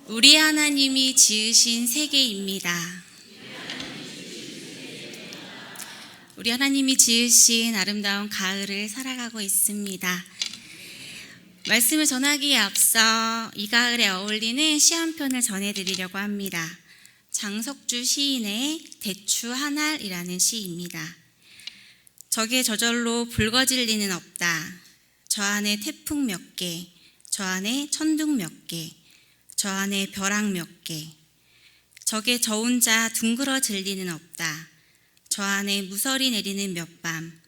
우리 하나님이 지으신 세계입니다. 우리 하나님이 지으신 아름다운 가을을 살아가고 있습니다. 말씀을 전하기에 앞서 이 가을에 어울리는 시 한 편을 전해드리려고 합니다. 장석주 시인의 대추 한 알이라는 시입니다. 적에 저절로 붉어질 리는 없다. 저 안에 태풍 몇 개, 저 안에 천둥 몇 개, 저 안에 벼락 몇 개. 적에 저 혼자 둥그러질 리는 없다. 저 안에 무서리 내리는 몇 밤,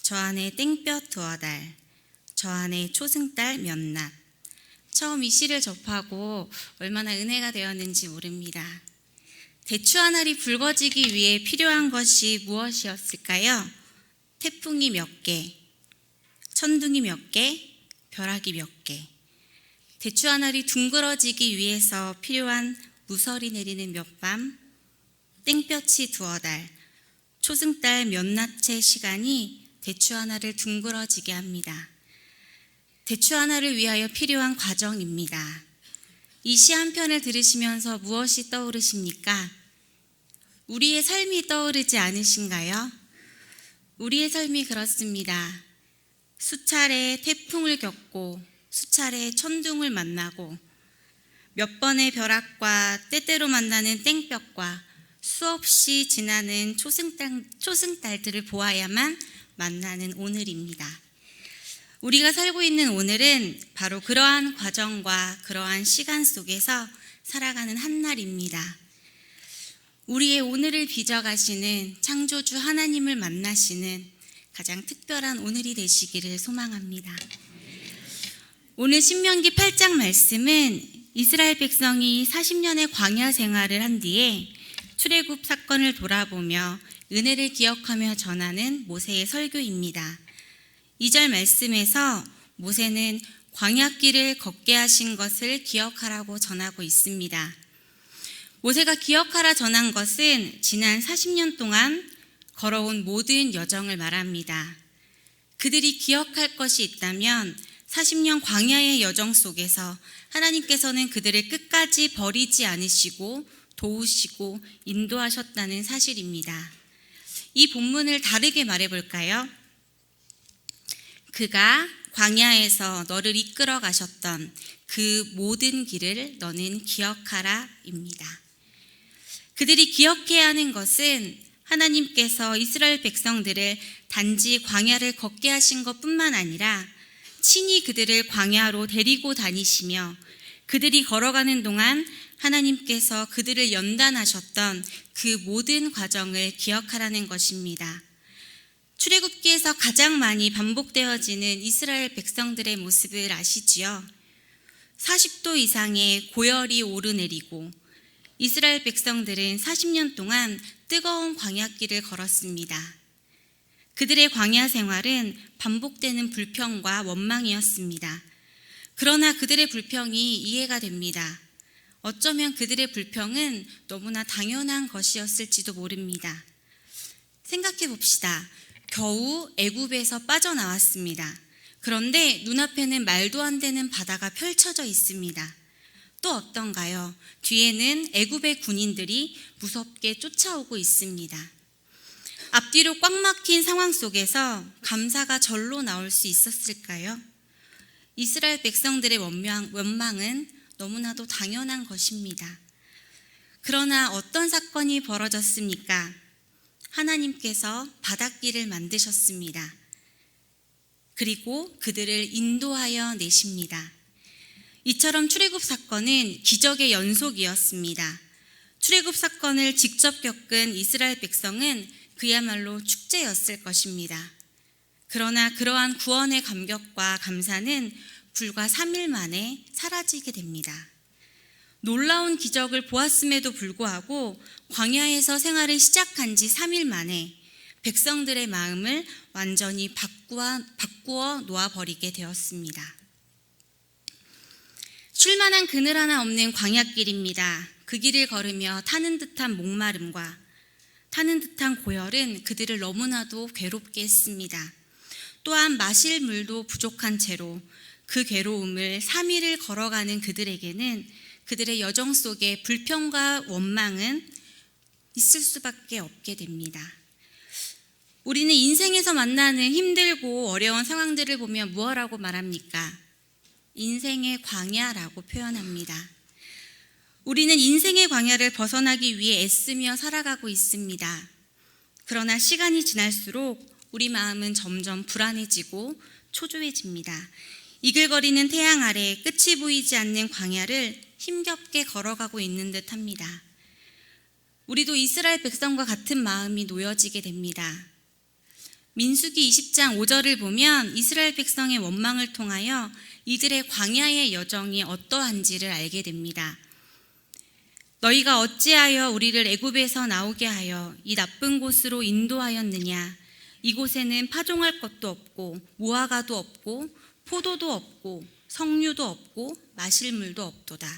저 안에 땡볕 두어 달, 저 안에 초승달 몇 낮. 처음 이 시를 접하고 얼마나 은혜가 되었는지 모릅니다. 대추 한 알이 붉어지기 위해 필요한 것이 무엇이었을까요? 태풍이 몇 개, 천둥이 몇 개, 벼락이 몇 개. 대추 한 알이 둥그러지기 위해서 필요한 무서리 내리는 몇 밤, 땡볕이 두어 달, 초승달 몇 낮의 시간이 대추 하나를 둥그러지게 합니다. 대추 하나를 위하여 필요한 과정입니다. 이 시 한 편을 들으시면서 무엇이 떠오르십니까? 우리의 삶이 떠오르지 않으신가요? 우리의 삶이 그렇습니다. 수차례 태풍을 겪고 수차례 천둥을 만나고 몇 번의 벼락과 때때로 만나는 땡볕과 수없이 지나는 초승달들을 보아야만 만나는 오늘입니다. 우리가 살고 있는 오늘은 바로 그러한 과정과 그러한 시간 속에서 살아가는 한날입니다. 우리의 오늘을 빚어가시는 창조주 하나님을 만나시는 가장 특별한 오늘이 되시기를 소망합니다. 오늘 신명기 8장 말씀은 이스라엘 백성이 40년의 광야 생활을 한 뒤에 출애굽 사건을 돌아보며 은혜를 기억하며 전하는 모세의 설교입니다. 2절 말씀에서 모세는 광야길을 걷게 하신 것을 기억하라고 전하고 있습니다. 모세가 기억하라 전한 것은 지난 40년 동안 걸어온 모든 여정을 말합니다. 그들이 기억할 것이 있다면 40년 광야의 여정 속에서 하나님께서는 그들을 끝까지 버리지 않으시고 도우시고 인도하셨다는 사실입니다. 이 본문을 다르게 말해볼까요? 그가 광야에서 너를 이끌어 가셨던 그 모든 길을 너는 기억하라입니다. 그들이 기억해야 하는 것은 하나님께서 이스라엘 백성들을 단지 광야를 걷게 하신 것뿐만 아니라 친히 그들을 광야로 데리고 다니시며 그들이 걸어가는 동안 하나님께서 그들을 연단하셨던 그 모든 과정을 기억하라는 것입니다. 출애굽기에서 가장 많이 반복되어지는 이스라엘 백성들의 모습을 아시지요? 40도 이상의 고열이 오르내리고 이스라엘 백성들은 40년 동안 뜨거운 광야길을 걸었습니다. 그들의 광야 생활은 반복되는 불평과 원망이었습니다. 그러나 그들의 불평이 이해가 됩니다. 어쩌면 그들의 불평은 너무나 당연한 것이었을지도 모릅니다. 생각해 봅시다. 겨우 애굽에서 빠져나왔습니다. 그런데 눈앞에는 말도 안 되는 바다가 펼쳐져 있습니다. 또 어떤가요? 뒤에는 애굽의 군인들이 무섭게 쫓아오고 있습니다. 앞뒤로 꽉 막힌 상황 속에서 감사가 절로 나올 수 있었을까요? 이스라엘 백성들의 원망은 너무나도 당연한 것입니다. 그러나 어떤 사건이 벌어졌습니까? 하나님께서 바닷길을 만드셨습니다. 그리고 그들을 인도하여 내십니다. 이처럼 출애굽 사건은 기적의 연속이었습니다. 출애굽 사건을 직접 겪은 이스라엘 백성은 그야말로 축제였을 것입니다. 그러나 그러한 구원의 감격과 감사는 불과 3일 만에 사라지게 됩니다. 놀라운 기적을 보았음에도 불구하고 광야에서 생활을 시작한 지 3일 만에 백성들의 마음을 완전히 바꾸어 놓아버리게 되었습니다. 쉴만한 그늘 하나 없는 광야길입니다. 그 길을 걸으며 타는 듯한 목마름과 타는 듯한 고열은 그들을 너무나도 괴롭게 했습니다. 또한 마실 물도 부족한 채로 그 괴로움을 3일을 걸어가는 그들에게는 그들의 여정 속에 불평과 원망은 있을 수밖에 없게 됩니다. 우리는 인생에서 만나는 힘들고 어려운 상황들을 보면 무엇이라고 말합니까? 인생의 광야라고 표현합니다. 우리는 인생의 광야를 벗어나기 위해 애쓰며 살아가고 있습니다. 그러나 시간이 지날수록 우리 마음은 점점 불안해지고 초조해집니다. 이글거리는 태양 아래 끝이 보이지 않는 광야를 힘겹게 걸어가고 있는 듯합니다. 우리도 이스라엘 백성과 같은 마음이 놓여지게 됩니다. 민수기 20장 5절을 보면 이스라엘 백성의 원망을 통하여 이들의 광야의 여정이 어떠한지를 알게 됩니다. 너희가 어찌하여 우리를 애굽에서 나오게 하여 이 나쁜 곳으로 인도하였느냐? 이곳에는 파종할 것도 없고 무화과도 없고 포도도 없고 석류도 없고 마실 물도 없도다.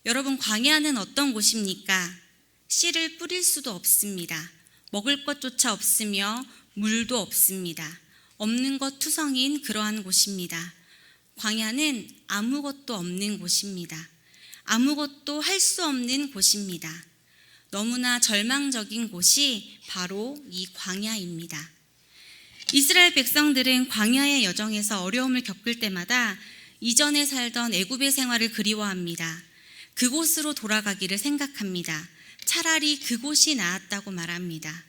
여러분, 광야는 어떤 곳입니까? 씨를 뿌릴 수도 없습니다. 먹을 것조차 없으며 물도 없습니다. 없는 것 투성인 그러한 곳입니다. 광야는 아무것도 없는 곳입니다. 아무것도 할 수 없는 곳입니다. 너무나 절망적인 곳이 바로 이 광야입니다. 이스라엘 백성들은 광야의 여정에서 어려움을 겪을 때마다 이전에 살던 애굽의 생활을 그리워합니다. 그곳으로 돌아가기를 생각합니다. 차라리 그곳이 나았다고 말합니다.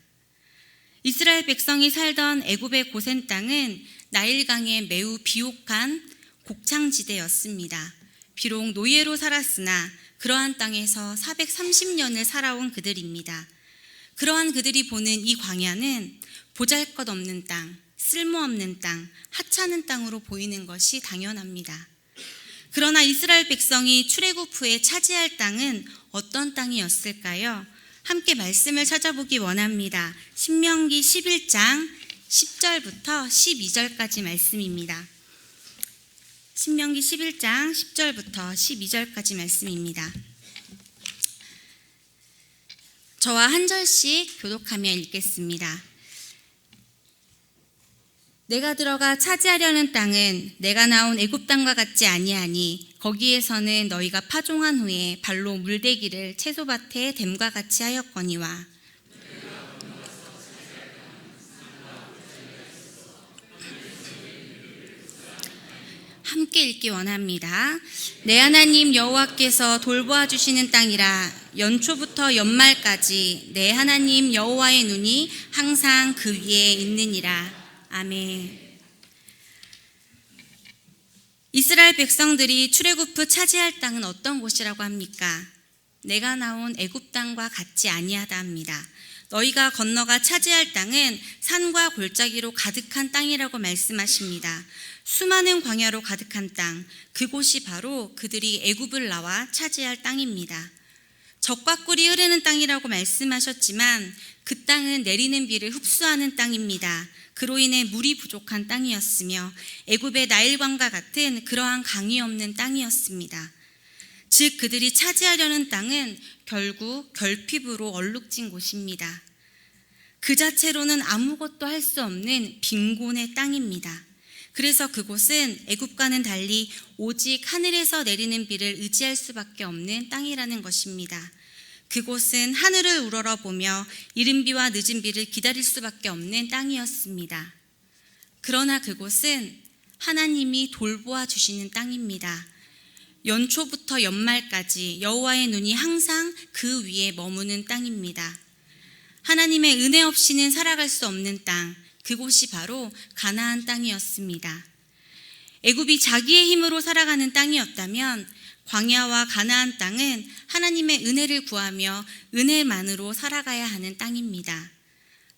이스라엘 백성이 살던 애굽의 고센 땅은 나일강에 매우 비옥한 곡창지대였습니다. 비록 노예로 살았으나 그러한 땅에서 430년을 살아온 그들입니다. 그러한 그들이 보는 이 광야는 보잘것없는 땅, 쓸모없는 땅, 하찮은 땅으로 보이는 것이 당연합니다. 그러나 이스라엘 백성이 출애굽 후에 차지할 땅은 어떤 땅이었을까요? 함께 말씀을 찾아보기 원합니다. 신명기 11장 10절부터 12절까지 말씀입니다. 신명기 11장 10절부터 12절까지 말씀입니다. 저와 한 절씩 교독하며 읽겠습니다. 내가 들어가 차지하려는 땅은 내가 나온 애굽 땅과 같지 아니하니 거기에서는 너희가 파종한 후에 발로 물대기를 채소밭에 댐과 같이 하였거니와 함께 읽기 원합니다. 내 하나님 여호와께서 돌보아 주시는 땅이라 연초부터 연말까지 내 하나님 여호와의 눈이 항상 그 위에 있느니라. 아멘. 이스라엘 백성들이 출애굽 후 차지할 땅은 어떤 곳이라고 합니까? 내가 나온 애굽 땅과 같지 아니하다 합니다. 너희가 건너가 차지할 땅은 산과 골짜기로 가득한 땅이라고 말씀하십니다. 수많은 광야로 가득한 땅, 그곳이 바로 그들이 애굽을 나와 차지할 땅입니다. 젖과 꿀이 흐르는 땅이라고 말씀하셨지만 그 땅은 내리는 비를 흡수하는 땅입니다. 그로 인해 물이 부족한 땅이었으며 애굽의 나일강과 같은 그러한 강이 없는 땅이었습니다. 즉 그들이 차지하려는 땅은 결국 결핍으로 얼룩진 곳입니다. 그 자체로는 아무것도 할 수 없는 빈곤의 땅입니다. 그래서 그곳은 애굽과는 달리 오직 하늘에서 내리는 비를 의지할 수밖에 없는 땅이라는 것입니다. 그곳은 하늘을 우러러보며 이른 비와 늦은 비를 기다릴 수밖에 없는 땅이었습니다. 그러나 그곳은 하나님이 돌보아 주시는 땅입니다. 연초부터 연말까지 여호와의 눈이 항상 그 위에 머무는 땅입니다. 하나님의 은혜 없이는 살아갈 수 없는 땅, 그곳이 바로 가나안 땅이었습니다. 애굽이 자기의 힘으로 살아가는 땅이었다면 광야와 가나안 땅은 하나님의 은혜를 구하며 은혜만으로 살아가야 하는 땅입니다.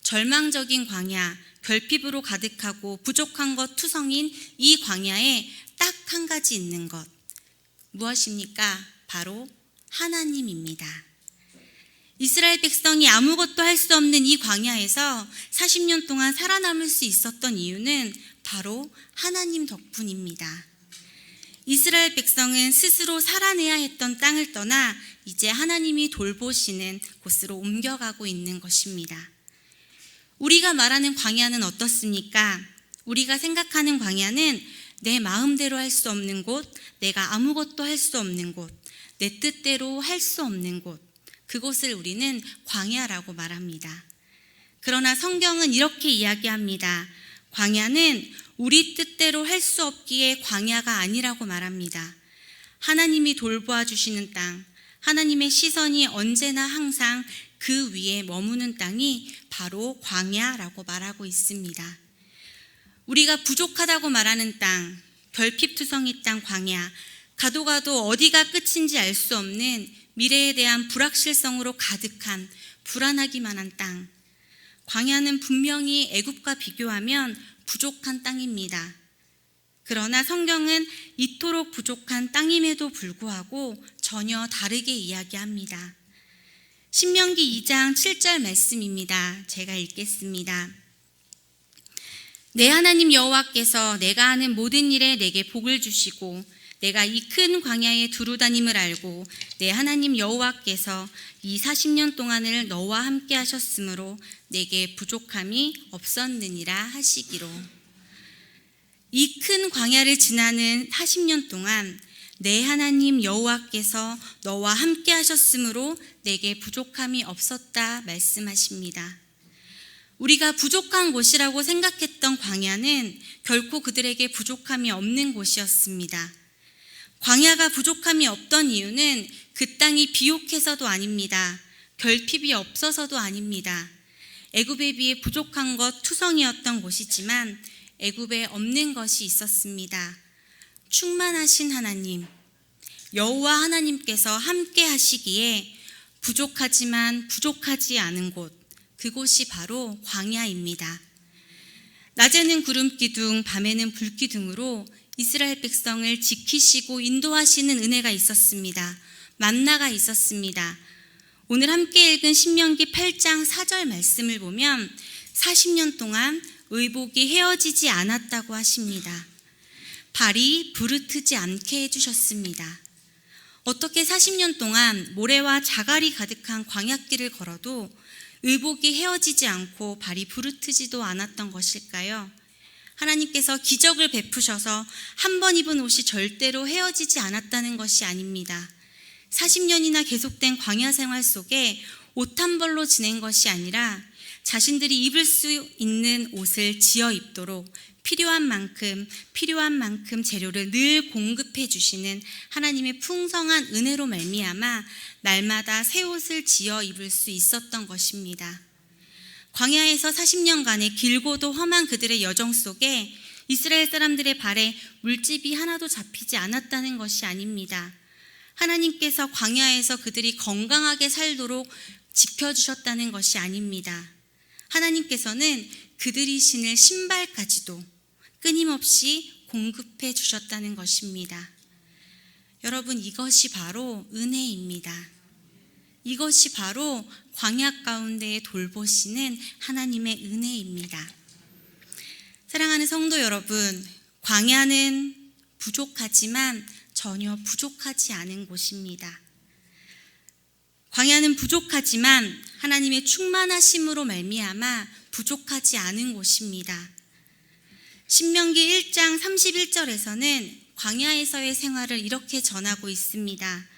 절망적인 광야, 결핍으로 가득하고 부족한 것 투성인 이 광야에 딱 한 가지 있는 것, 무엇입니까? 바로 하나님입니다. 이스라엘 백성이 아무것도 할 수 없는 이 광야에서 40년 동안 살아남을 수 있었던 이유는 바로 하나님 덕분입니다. 이스라엘 백성은 스스로 살아내야 했던 땅을 떠나 이제 하나님이 돌보시는 곳으로 옮겨가고 있는 것입니다. 우리가 말하는 광야는 어떻습니까? 우리가 생각하는 광야는 내 마음대로 할 수 없는 곳, 내가 아무것도 할 수 없는 곳, 내 뜻대로 할 수 없는 곳, 그곳을 우리는 광야라고 말합니다. 그러나 성경은 이렇게 이야기합니다. 광야는 우리 뜻대로 할 수 없기에 광야가 아니라고 말합니다. 하나님이 돌보아 주시는 땅, 하나님의 시선이 언제나 항상 그 위에 머무는 땅이 바로 광야라고 말하고 있습니다. 우리가 부족하다고 말하는 땅, 결핍투성이 땅 광야, 가도 가도 어디가 끝인지 알 수 없는 미래에 대한 불확실성으로 가득한 불안하기만 한 땅. 광야는 분명히 애굽과 비교하면 부족한 땅입니다. 그러나 성경은 이토록 부족한 땅임에도 불구하고 전혀 다르게 이야기합니다. 신명기 2장 7절 말씀입니다. 제가 읽겠습니다. 내 하나님 여호와께서 내가 하는 모든 일에 내게 복을 주시고 내가 이 큰 광야에 두루 다님을 알고 내 하나님 여호와께서 이 40년 동안을 너와 함께 하셨으므로 내게 부족함이 없었느니라 하시기로. 이 큰 광야를 지나는 40년 동안 내 하나님 여호와께서 너와 함께 하셨으므로 내게 부족함이 없었다 말씀하십니다. 우리가 부족한 곳이라고 생각했던 광야는 결코 그들에게 부족함이 없는 곳이었습니다. 광야가 부족함이 없던 이유는 그 땅이 비옥해서도 아닙니다. 결핍이 없어서도 아닙니다. 애굽에 비해 부족한 것 투성이었던 곳이지만 애굽에 없는 것이 있었습니다. 충만하신 하나님, 여호와 하나님께서 함께 하시기에 부족하지만 부족하지 않은 곳, 그곳이 바로 광야입니다. 낮에는 구름기둥, 밤에는 불기둥으로 이스라엘 백성을 지키시고 인도하시는 은혜가 있었습니다. 만나가 있었습니다. 오늘 함께 읽은 신명기 8장 4절 말씀을 보면 40년 동안 의복이 헤어지지 않았다고 하십니다. 발이 부르트지 않게 해주셨습니다. 어떻게 40년 동안 모래와 자갈이 가득한 광야길을 걸어도 의복이 헤어지지 않고 발이 부르트지도 않았던 것일까요? 하나님께서 기적을 베푸셔서 한 번 입은 옷이 절대로 헤어지지 않았다는 것이 아닙니다. 40년이나 계속된 광야 생활 속에 옷 한 벌로 지낸 것이 아니라 자신들이 입을 수 있는 옷을 지어 입도록 필요한 만큼 재료를 늘 공급해 주시는 하나님의 풍성한 은혜로 말미암아 날마다 새 옷을 지어 입을 수 있었던 것입니다. 광야에서 40년간의 길고도 험한 그들의 여정 속에 이스라엘 사람들의 발에 물집이 하나도 잡히지 않았다는 것이 아닙니다. 하나님께서 광야에서 그들이 건강하게 살도록 지켜주셨다는 것이 아닙니다. 하나님께서는 그들이 신을 신발까지도 끊임없이 공급해 주셨다는 것입니다. 여러분, 이것이 바로 은혜입니다. 이것이 바로 광야 가운데 돌보시는 하나님의 은혜입니다. 사랑하는 성도 여러분, 광야는 부족하지만 전혀 부족하지 않은 곳입니다. 광야는 부족하지만 하나님의 충만하심으로 말미암아 부족하지 않은 곳입니다. 신명기 1장 31절에서는 광야에서의 생활을 이렇게 전하고 있습니다.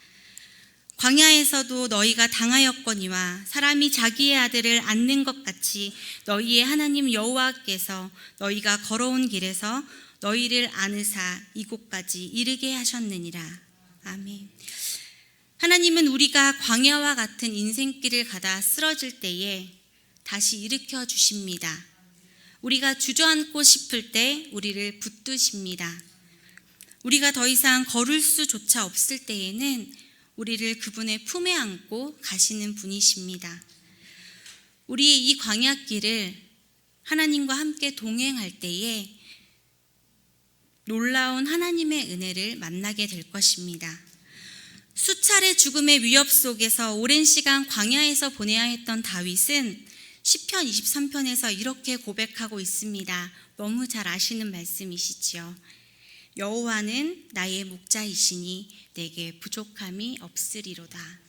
광야에서도 너희가 당하였거니와 사람이 자기의 아들을 안는 것 같이 너희의 하나님 여호와께서 너희가 걸어온 길에서 너희를 안으사 이곳까지 이르게 하셨느니라. 아멘. 하나님은 우리가 광야와 같은 인생길을 가다 쓰러질 때에 다시 일으켜 주십니다. 우리가 주저앉고 싶을 때 우리를 붙드십니다. 우리가 더 이상 걸을 수조차 없을 때에는 우리를 그분의 품에 안고 가시는 분이십니다. 우리의 이 광야길을 하나님과 함께 동행할 때에 놀라운 하나님의 은혜를 만나게 될 것입니다. 수차례 죽음의 위협 속에서 오랜 시간 광야에서 보내야 했던 다윗은 시편 23편에서 이렇게 고백하고 있습니다. 너무 잘 아시는 말씀이시지요. 여호와는 나의 목자이시니 내게 부족함이 없으리로다.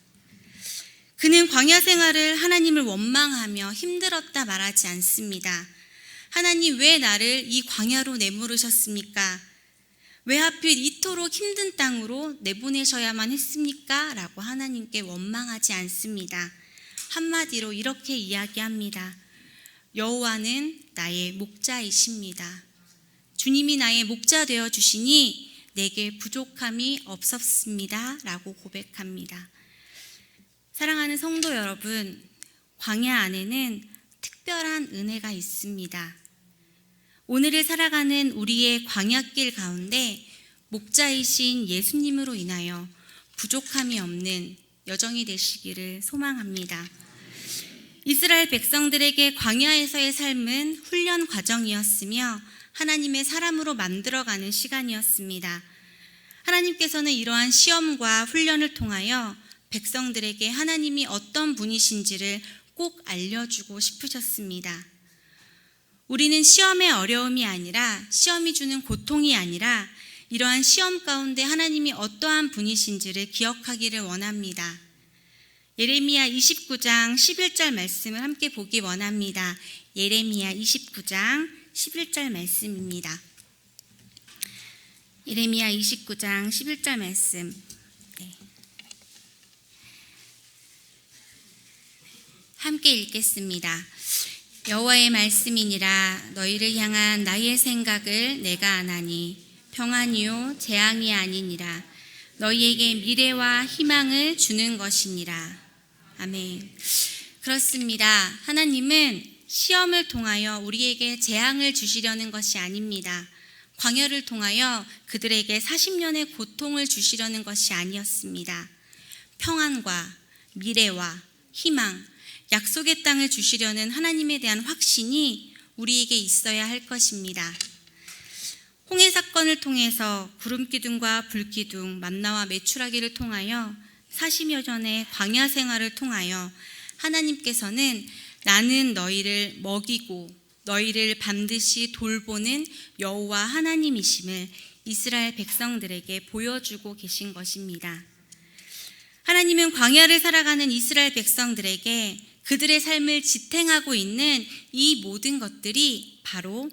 그는 광야 생활을 하나님을 원망하며 힘들었다 말하지 않습니다. 하나님, 왜 나를 이 광야로 내모르셨습니까? 왜 하필 이토록 힘든 땅으로 내보내셔야만 했습니까? 라고 하나님께 원망하지 않습니다. 한마디로 이렇게 이야기합니다. 여호와는 나의 목자이십니다. 주님이 나의 목자 되어 주시니 내게 부족함이 없었습니다. 라고 고백합니다. 사랑하는 성도 여러분, 광야 안에는 특별한 은혜가 있습니다. 오늘을 살아가는 우리의 광야길 가운데 목자이신 예수님으로 인하여 부족함이 없는 여정이 되시기를 소망합니다. 이스라엘 백성들에게 광야에서의 삶은 훈련 과정이었으며 하나님의 사람으로 만들어가는 시간이었습니다. 하나님께서는 이러한 시험과 훈련을 통하여 백성들에게 하나님이 어떤 분이신지를 꼭 알려주고 싶으셨습니다. 우리는 시험의 어려움이 아니라, 시험이 주는 고통이 아니라 이러한 시험 가운데 하나님이 어떠한 분이신지를 기억하기를 원합니다. 예레미야 29장 11절 말씀을 함께 보기 원합니다. 예레미야 29장 11절 말씀입니다. 예레미야 29장 11절 말씀. 함께 읽겠습니다. 여호와의 말씀이니라. 너희를 향한 나의 생각을 내가 아나니 평안이요 재앙이 아니니라. 너희에게 미래와 희망을 주는 것이니라. 아멘. 그렇습니다. 하나님은 시험을 통하여 우리에게 재앙을 주시려는 것이 아닙니다. 광야를 통하여 그들에게 40년의 고통을 주시려는 것이 아니었습니다. 평안과 미래와 희망, 약속의 땅을 주시려는 하나님에 대한 확신이 우리에게 있어야 할 것입니다. 홍해 사건을 통해서 구름기둥과 불기둥, 만나와 메추라기를 통하여 40여 년의 광야 생활을 통하여 하나님께서는 나는 너희를 먹이고 너희를 반드시 돌보는 여호와 하나님이심을 이스라엘 백성들에게 보여주고 계신 것입니다. 하나님은 광야를 살아가는 이스라엘 백성들에게 그들의 삶을 지탱하고 있는 이 모든 것들이 바로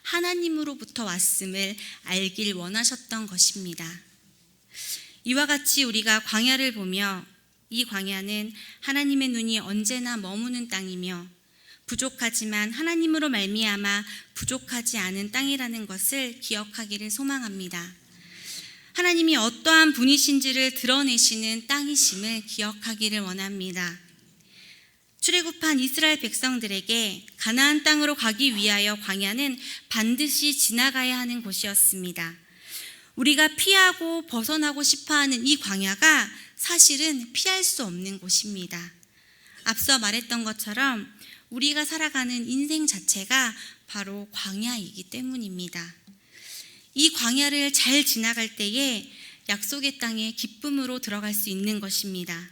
하나님으로부터 왔음을 알길 원하셨던 것입니다. 이와 같이 우리가 광야를 보며 이 광야는 하나님의 눈이 언제나 머무는 땅이며 부족하지만 하나님으로 말미암아 부족하지 않은 땅이라는 것을 기억하기를 소망합니다. 하나님이 어떠한 분이신지를 드러내시는 땅이심을 기억하기를 원합니다. 출애굽한 이스라엘 백성들에게 가나안 땅으로 가기 위하여 광야는 반드시 지나가야 하는 곳이었습니다. 우리가 피하고 벗어나고 싶어하는 이 광야가 사실은 피할 수 없는 곳입니다. 앞서 말했던 것처럼 우리가 살아가는 인생 자체가 바로 광야이기 때문입니다. 이 광야를 잘 지나갈 때에 약속의 땅에 기쁨으로 들어갈 수 있는 것입니다.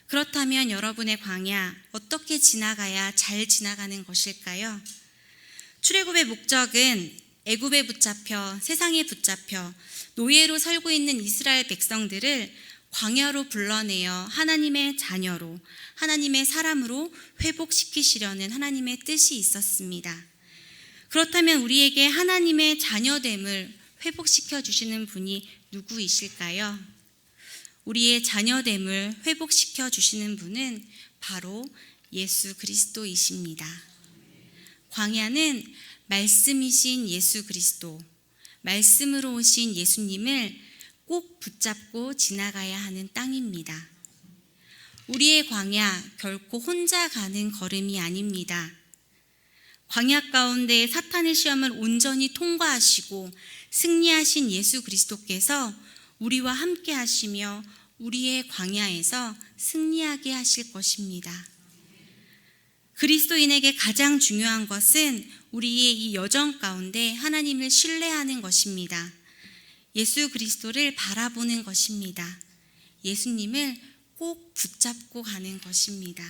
그렇다면 여러분의 광야 어떻게 지나가야 잘 지나가는 것일까요? 출애굽의 목적은 애굽에 붙잡혀 세상에 붙잡혀 노예로 살고 있는 이스라엘 백성들을 광야로 불러내어 하나님의 자녀로, 하나님의 사람으로 회복시키시려는 하나님의 뜻이 있었습니다. 그렇다면 우리에게 하나님의 자녀됨을 회복시켜 주시는 분이 누구이실까요? 우리의 자녀됨을 회복시켜 주시는 분은 바로 예수 그리스도이십니다. 광야는 말씀이신 예수 그리스도, 말씀으로 오신 예수님을 꼭 붙잡고 지나가야 하는 땅입니다. 우리의 광야 결코 혼자 가는 걸음이 아닙니다. 광야 가운데 사탄의 시험을 온전히 통과하시고 승리하신 예수 그리스도께서 우리와 함께 하시며 우리의 광야에서 승리하게 하실 것입니다. 그리스도인에게 가장 중요한 것은 우리의 이 여정 가운데 하나님을 신뢰하는 것입니다. 예수 그리스도를 바라보는 것입니다. 예수님을 꼭 붙잡고 가는 것입니다.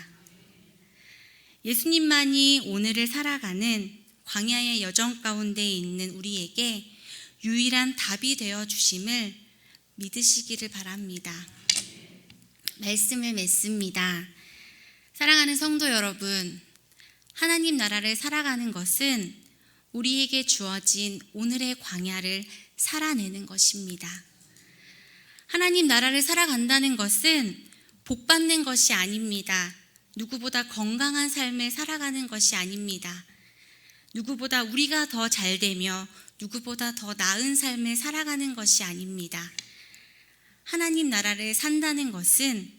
예수님만이 오늘을 살아가는 광야의 여정 가운데 있는 우리에게 유일한 답이 되어 주심을 믿으시기를 바랍니다. 말씀을 맺습니다. 사랑하는 성도 여러분, 하나님 나라를 살아가는 것은 우리에게 주어진 오늘의 광야를 살아내는 것입니다. 하나님 나라를 살아간다는 것은 복 받는 것이 아닙니다. 누구보다 건강한 삶을 살아가는 것이 아닙니다. 누구보다 우리가 더 잘 되며 누구보다 더 나은 삶을 살아가는 것이 아닙니다. 하나님 나라를 산다는 것은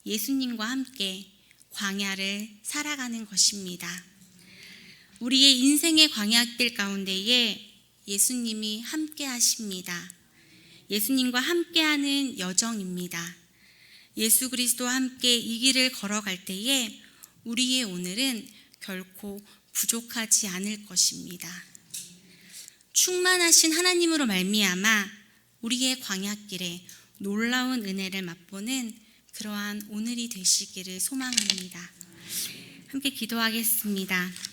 예수님과 함께 광야를 살아가는 것입니다. 우리의 인생의 광야길 가운데에 예수님이 함께 하십니다. 예수님과 함께하는 여정입니다. 예수 그리스도와 함께 이 길을 걸어갈 때에 우리의 오늘은 결코 부족하지 않을 것입니다. 충만하신 하나님으로 말미암아 우리의 광야길에 놀라운 은혜를 맛보는 그러한 오늘이 되시기를 소망합니다. 함께 기도하겠습니다.